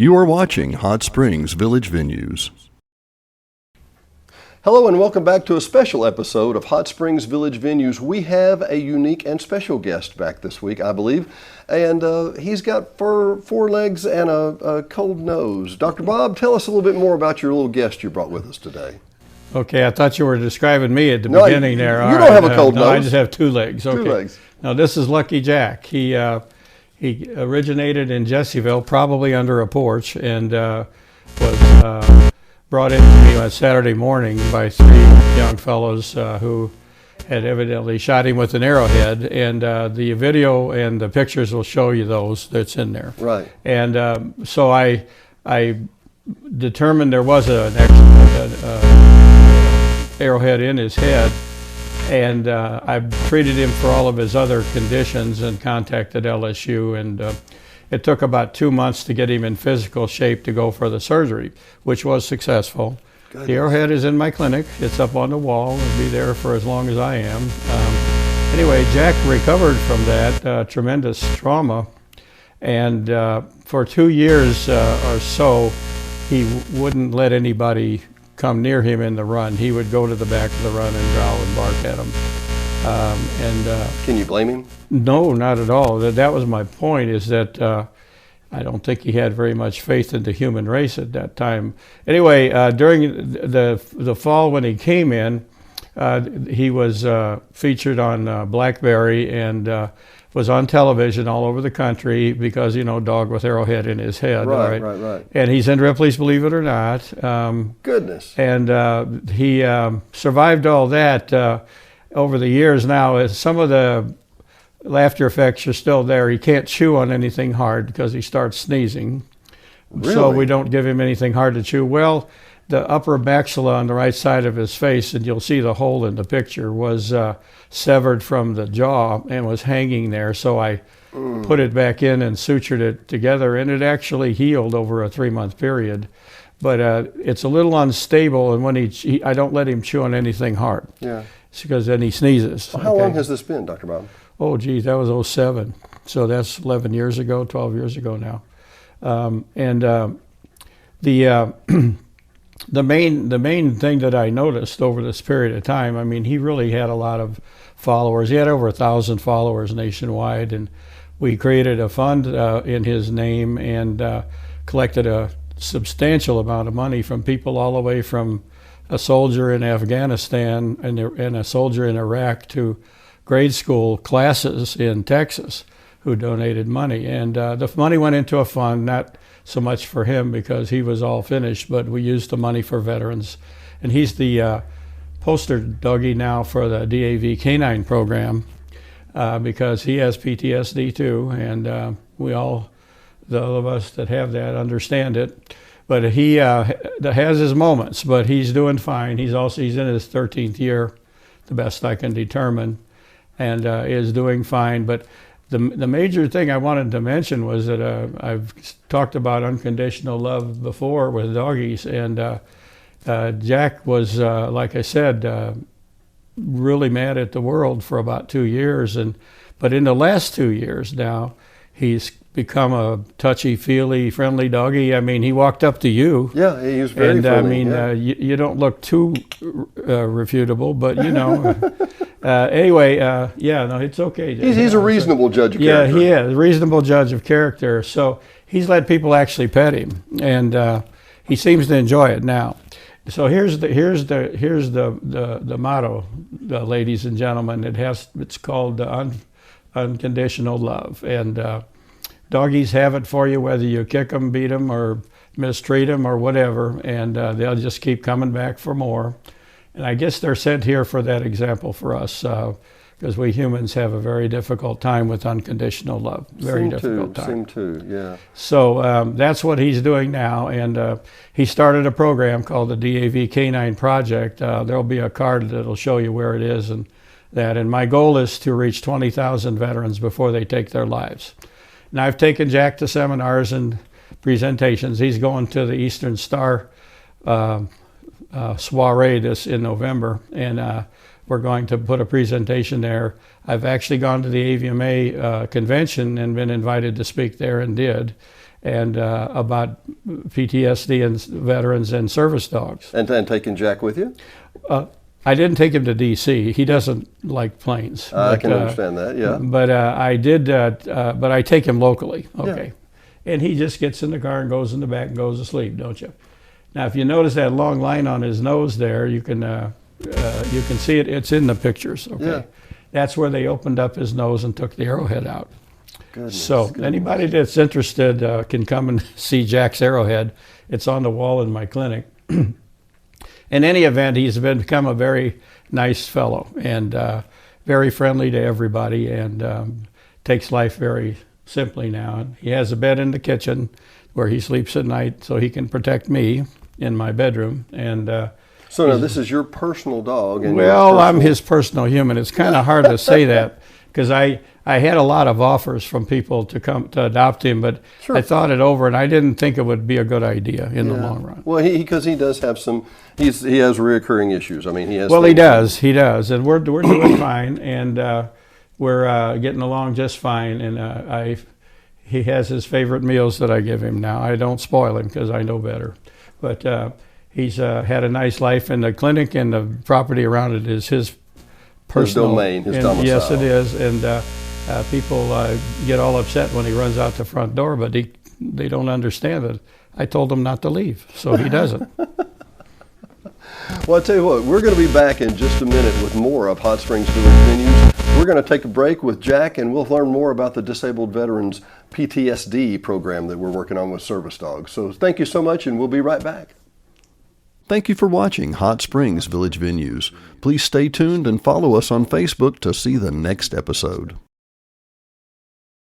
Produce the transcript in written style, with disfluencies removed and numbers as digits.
You are watching Hot Springs Village Venues. Hello and welcome back to a special episode of Hot Springs Village Venues. We have a unique and special guest back this week, I believe, and he's got four legs and a cold nose. Dr. Bob, tell us a little bit more about your little guest you brought with us today. Okay, I thought you were describing me at the beginning there. You don't have a cold nose. I just have two legs. Okay. Two legs. Now this is Lucky Jack. He originated in Jessieville, probably under a porch, and was brought in to me on Saturday morning by three young fellows who had evidently shot him with an arrowhead, and the video and the pictures will show you those that's in there. Right. And so I determined there was an arrowhead in his head, and I've treated him for all of his other conditions and contacted LSU, and it took about 2 months to get him in physical shape to go for the surgery, which was successful. Goodness. The arrowhead is in my clinic. It's up on the wall. It'll be there for as long as I am. Anyway, Jack recovered from that tremendous trauma, and for 2 years or so, he wouldn't let anybody come near him in the run. He would go to the back of the run and growl and bark at him. Can you blame him? No, not at all. That was my point, is that I don't think he had very much faith in the human race at that time. Anyway, during the fall when he came in, he was featured on Blackberry and was on television all over the country because, you know, dog with arrowhead in his head. Right. And he's in Ripley's Believe It or Not. Goodness. And he survived all that over the years. Now, some of the laughter effects are still there. He can't chew on anything hard because he starts sneezing. Really? So we don't give him anything hard to chew. Well, the upper maxilla on the right side of his face, and you'll see the hole in the picture, was severed from the jaw and was hanging there. So I put it back in and sutured it together, and it actually healed over a 3-month period. But it's a little unstable, and when I don't let him chew on anything hard. Yeah. It's because then he sneezes. Well, how long has this been, Dr. Bob? Oh, geez, that was 2007. So that's 11 years ago, 12 years ago now. The main thing that I noticed over this period of time, I mean, he really had a lot of followers. He had over 1,000 followers nationwide, and we created a fund in his name and collected a substantial amount of money from people all the way from a soldier in Afghanistan and a soldier in Iraq to grade school classes in Texas who donated money. And the money went into a fund, not so much for him because he was all finished, but we used the money for veterans. And he's the poster doggy now for the DAV canine program because he has PTSD too, and we all, the of us that have that, understand it. But he has his moments, but he's doing fine. He's in his 13th year, the best I can determine, and is doing fine. But the major thing I wanted to mention was that I've talked about unconditional love before with doggies, and Jack was, like I said, really mad at the world for about 2 years, but in the last 2 years now, he's become a touchy-feely, friendly doggy. I mean, he walked up to you. Yeah, he was very and friendly. I mean, you don't look too refutable, but you know. Anyway, no, it's okay. He's a reasonable judge of character. Yeah, he is a reasonable judge of character. So he's let people actually pet him, and he seems to enjoy it now. So here's the motto, ladies and gentlemen. It's called unconditional love, and doggies have it for you whether you kick them, beat them, or mistreat them, or whatever, and they'll just keep coming back for more. And I guess they're sent here for that example for us, because we humans have a very difficult time with unconditional love. Very difficult time. Seem to, yeah. So that's what he's doing now, and he started a program called the DAV Canine Project. There'll be a card that'll show you where it is and that. And my goal is to reach 20,000 veterans before they take their lives. Now, I've taken Jack to seminars and presentations. He's going to the Eastern Star soiree in November, and we're going to put a presentation there. I've actually gone to the AVMA convention and been invited to speak there and did. and about PTSD and veterans and service dogs. And taking Jack with you? I didn't take him to D.C. He doesn't like planes. I can understand that, yeah. But I did. But I take him locally. Okay, and he just gets in the car and goes in the back and goes to sleep, don't you? Now, if you notice that long line on his nose there, you can see it. It's in the pictures. Okay, Yeah. That's where they opened up his nose and took the arrowhead out. Goodness, So anybody that's interested can come and see Jack's arrowhead. It's on the wall in my clinic. In any event, he's become a very nice fellow and very friendly to everybody, and takes life very simply now. He has a bed in the kitchen where he sleeps at night so he can protect me in my bedroom. And So now this is your personal dog. And well, I'm his personal human. It's kind of hard to say that because I had a lot of offers from people to come to adopt him, but Sure. I thought it over and I didn't think it would be a good idea in the long run. Well, because he does have some, he has reoccurring issues. I mean, he has. Well, he things- does, and we're doing fine, and we're getting along just fine. And he has his favorite meals that I give him now. I don't spoil him because I know better, but he's had a nice life, and the clinic and the property around it is his personal domain, his and domicile. yes, it is, and people get all upset when he runs out the front door, but they don't understand it. I told him not to leave, so he doesn't. Well, I tell you what, we're going to be back in just a minute with more of Hot Springs Village Venues. We're going to take a break with Jack, and we'll learn more about the Disabled Veterans PTSD program that we're working on with service dogs. So thank you so much, and we'll be right back. Thank you for watching Hot Springs Village Venues. Please stay tuned and follow us on Facebook to see the next episode.